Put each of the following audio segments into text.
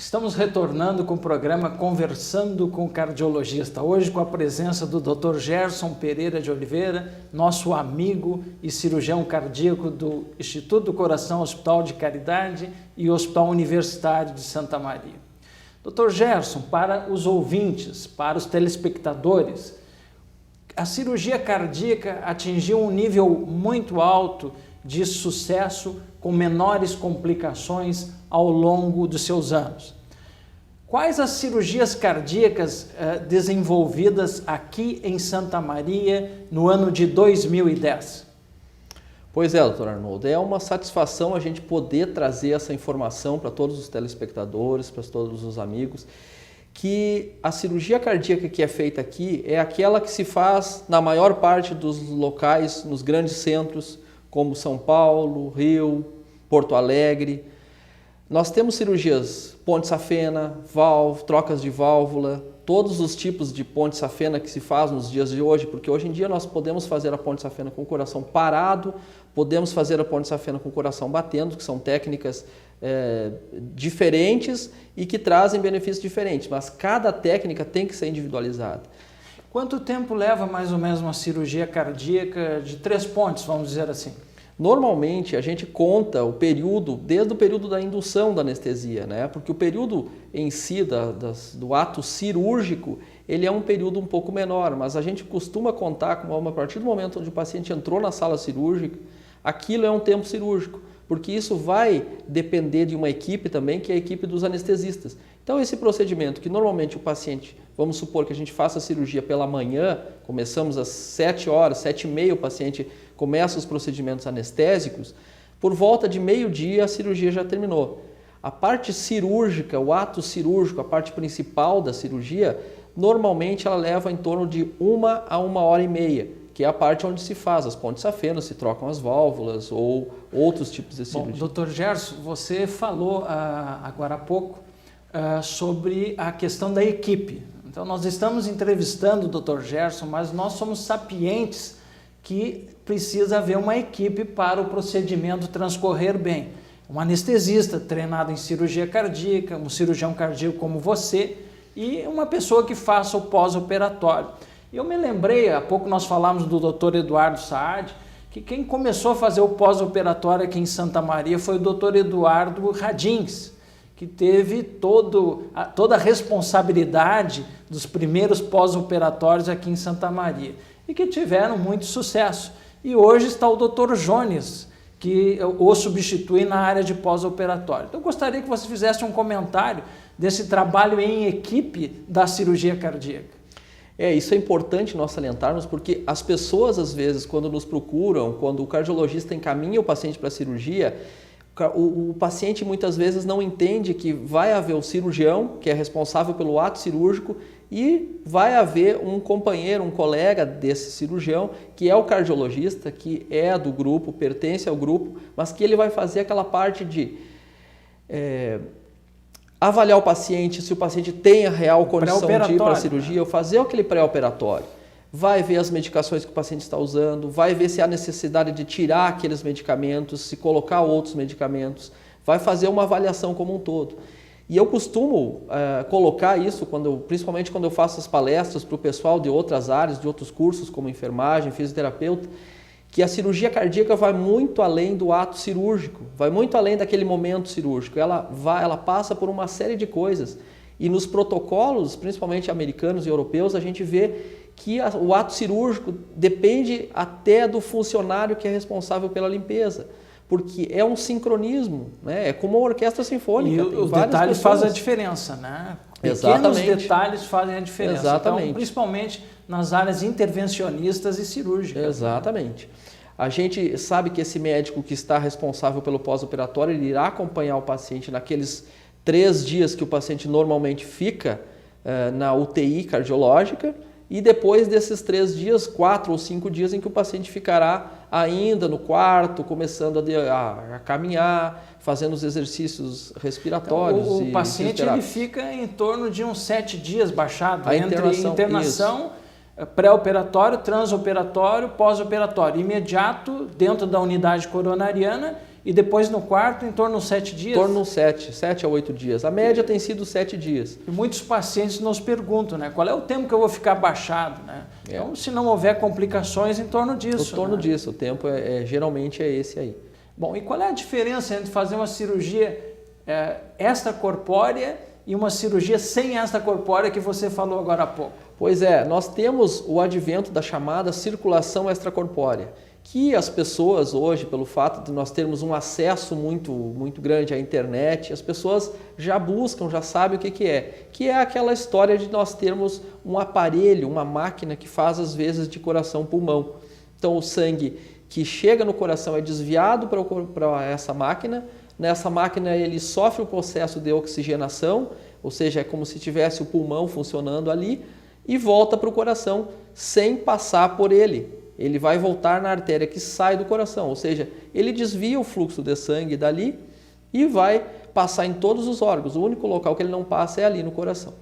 Estamos retornando com o programa Conversando com o Cardiologista, hoje com a presença do Dr. Gerson Pereira de Oliveira, nosso amigo e cirurgião cardíaco do Instituto do Coração Hospital de Caridade e Hospital Universitário de Santa Maria. Dr. Gerson, para os ouvintes, para os telespectadores, a cirurgia cardíaca atingiu um nível muito alto de sucesso com menores complicações ao longo dos seus anos. Quais as cirurgias cardíacas desenvolvidas aqui em Santa Maria no ano de 2010? Pois é, doutor Arnoldo, é uma satisfação a gente poder trazer essa informação para todos os telespectadores, para todos os amigos, que a cirurgia cardíaca que é feita aqui é aquela que se faz na maior parte dos locais, nos grandes centros, como São Paulo, Rio, Porto Alegre. Nós temos cirurgias ponte-safena, trocas de válvula, todos os tipos de ponte-safena que se faz nos dias de hoje, porque hoje em dia nós podemos fazer a ponte-safena com o coração parado, podemos fazer a ponte-safena com o coração batendo, que são técnicas diferentes e que trazem benefícios diferentes, mas cada técnica tem que ser individualizada. Quanto tempo leva mais ou menos uma cirurgia cardíaca de 3 pontes, vamos dizer assim? Normalmente a gente conta o período, desde o período da indução da anestesia, né? Porque o período em si do ato cirúrgico, ele é um período um pouco menor, mas a gente costuma contar como a partir do momento onde o paciente entrou na sala cirúrgica, aquilo é um tempo cirúrgico, porque isso vai depender de uma equipe também, que é a equipe dos anestesistas. Então esse procedimento que normalmente o paciente, vamos supor que a gente faça a cirurgia pela manhã, começamos às 7 horas, 7h30 o paciente começa os procedimentos anestésicos, por volta de meio-dia a cirurgia já terminou. A parte cirúrgica, o ato cirúrgico, a parte principal da cirurgia, normalmente ela leva em torno de 1 a 1h30, que é a parte onde se faz as pontes safenas, se trocam as válvulas ou outros tipos de cirurgia. Bom, Dr. Gerson, você falou agora há pouco sobre a questão da equipe. Então nós estamos entrevistando o Dr. Gerson, mas nós somos sapientes que precisa haver uma equipe para o procedimento transcorrer bem. Um anestesista treinado em cirurgia cardíaca, um cirurgião cardíaco como você e uma pessoa que faça o pós-operatório. Eu me lembrei, há pouco nós falamos do Dr. Eduardo Saad, que quem começou a fazer o pós-operatório aqui em Santa Maria foi o Dr. Eduardo Radins, que teve toda a responsabilidade dos primeiros pós-operatórios aqui em Santa Maria e que tiveram muito sucesso. E hoje está o Dr. Jones, que o substitui na área de pós-operatório. Então eu gostaria que você fizesse um comentário desse trabalho em equipe da cirurgia cardíaca. Isso é importante nós salientarmos, porque as pessoas às vezes quando nos procuram, quando o cardiologista encaminha o paciente para a cirurgia, o paciente muitas vezes não entende que vai haver o cirurgião, que é responsável pelo ato cirúrgico, e vai haver um companheiro, um colega desse cirurgião, que é o cardiologista, que é do grupo, pertence ao grupo, mas que ele vai fazer aquela parte de avaliar o paciente, se o paciente tem a real condição de ir para a cirurgia, ou fazer aquele pré-operatório. Vai ver as medicações que o paciente está usando, vai ver se há necessidade de tirar aqueles medicamentos, se colocar outros medicamentos, vai fazer uma avaliação como um todo. E eu costumo colocar isso, principalmente quando eu faço as palestras para o pessoal de outras áreas, de outros cursos, como enfermagem, fisioterapeuta, que a cirurgia cardíaca vai muito além do ato cirúrgico, vai muito além daquele momento cirúrgico. Ela passa por uma série de coisas. E nos protocolos, principalmente americanos e europeus, a gente vê que o ato cirúrgico depende até do funcionário que é responsável pela limpeza, porque é um sincronismo, né? É como uma orquestra sinfônica. E os detalhes fazem a diferença, né? Pequenos detalhes fazem a diferença. Exatamente. Então, principalmente nas áreas intervencionistas e cirúrgicas. Exatamente. A gente sabe que esse médico que está responsável pelo pós-operatório, ele irá acompanhar o paciente naqueles 3 dias que o paciente normalmente fica na UTI cardiológica, e depois desses 3 dias, 4 ou 5 dias em que o paciente ficará ainda no quarto, começando a caminhar, fazendo os exercícios respiratórios. Então, o paciente ele fica em torno de uns 7 dias baixado, entre internação, pré-operatório, transoperatório, pós-operatório, imediato dentro da unidade coronariana e depois no quarto em torno de 7 dias? Em torno de 7 a 8 dias. A média tem sido 7 dias. E muitos pacientes nos perguntam, né? Qual é o tempo que eu vou ficar baixado, né? Então, se não houver complicações, em torno disso. Em torno disso, o tempo geralmente é esse aí. Bom, e qual é a diferença entre fazer uma cirurgia extracorpórea e uma cirurgia sem extracorpórea que você falou agora há pouco? Pois é, nós temos o advento da chamada circulação extracorpórea, que as pessoas hoje, pelo fato de nós termos um acesso muito grande à internet, as pessoas já buscam, já sabem o que é aquela história de nós termos um aparelho, uma máquina que faz às vezes de coração-pulmão. Então o sangue que chega no coração é desviado para essa máquina, nessa máquina ele sofre o processo de oxigenação, ou seja, é como se tivesse o pulmão funcionando ali, e volta para o coração sem passar por ele. Ele vai voltar na artéria que sai do coração, ou seja, ele desvia o fluxo de sangue dali e vai passar em todos os órgãos. O único local que ele não passa é ali no coração.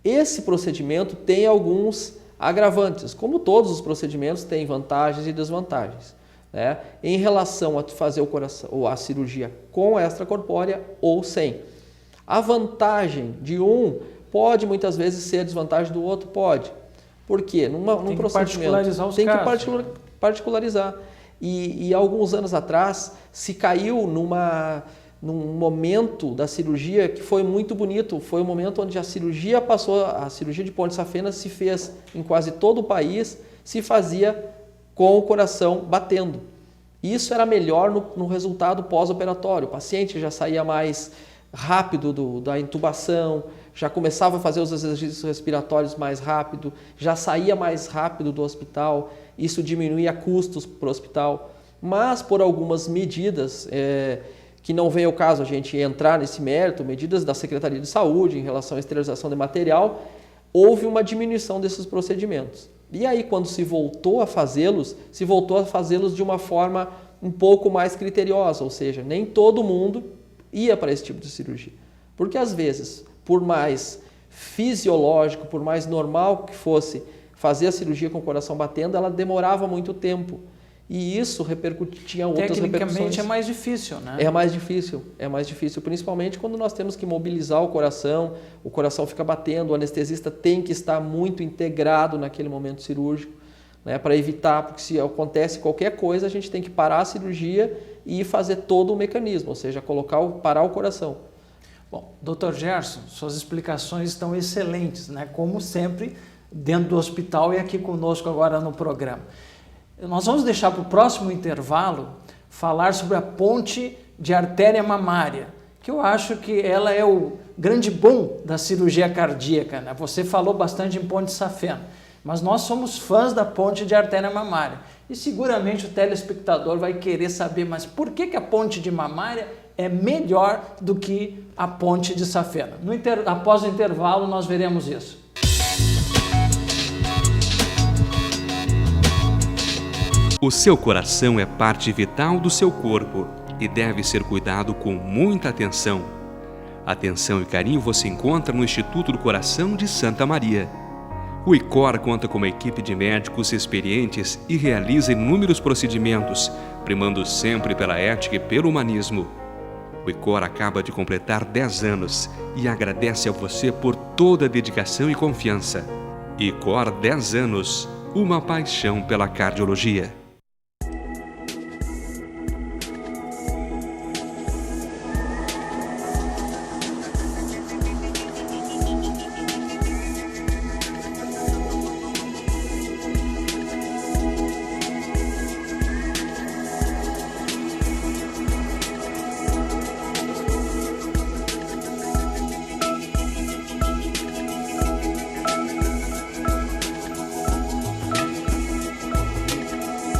Esse procedimento tem alguns agravantes, como todos os procedimentos têm vantagens e desvantagens, né? Em relação a fazer o coração ou a cirurgia com extracorpórea ou sem. A vantagem de um pode muitas vezes ser a desvantagem do outro, pode. Por quê? Num procedimento particularizar os tem casos, que particularizar. E alguns anos atrás se caiu num momento da cirurgia que foi muito bonito. Foi o momento onde a cirurgia de ponte safena se fez em quase todo o país, se fazia com o coração batendo. Isso era melhor no resultado pós-operatório. O paciente já saía mais rápido da intubação, já começava a fazer os exercícios respiratórios mais rápido, já saía mais rápido do hospital, isso diminuía custos para o hospital. Mas por algumas medidas, que não vem ao caso a gente entrar nesse mérito, medidas da Secretaria de Saúde em relação à esterilização de material, houve uma diminuição desses procedimentos. E aí quando se voltou a fazê-los de uma forma um pouco mais criteriosa, ou seja, nem todo mundo ia para esse tipo de cirurgia. Porque às vezes, por mais fisiológico, por mais normal que fosse fazer a cirurgia com o coração batendo, ela demorava muito tempo. E isso tinha outras repercussões. Tecnicamente é mais difícil, né? É mais difícil, principalmente quando nós temos que mobilizar o coração fica batendo, o anestesista tem que estar muito integrado naquele momento cirúrgico, né, para evitar, porque se acontece qualquer coisa, a gente tem que parar a cirurgia e fazer todo o mecanismo, ou seja, parar o coração. Bom, Dr. Gerson, suas explicações estão excelentes, né? Como sempre, dentro do hospital e aqui conosco agora no programa. Nós vamos deixar para o próximo intervalo falar sobre a ponte de artéria mamária, que eu acho que ela é o grande boom da cirurgia cardíaca, né? Você falou bastante em ponte safena, mas nós somos fãs da ponte de artéria mamária. E seguramente o telespectador vai querer saber, mas por que a ponte de mamária é melhor do que a ponte de safena? Após o intervalo nós veremos isso. O seu coração é parte vital do seu corpo e deve ser cuidado com muita atenção. Atenção e carinho você encontra no Instituto do Coração de Santa Maria. O ICOR conta com uma equipe de médicos experientes e realiza inúmeros procedimentos, primando sempre pela ética e pelo humanismo. O ICOR acaba de completar 10 anos e agradece a você por toda a dedicação e confiança. ICOR 10 anos, uma paixão pela cardiologia.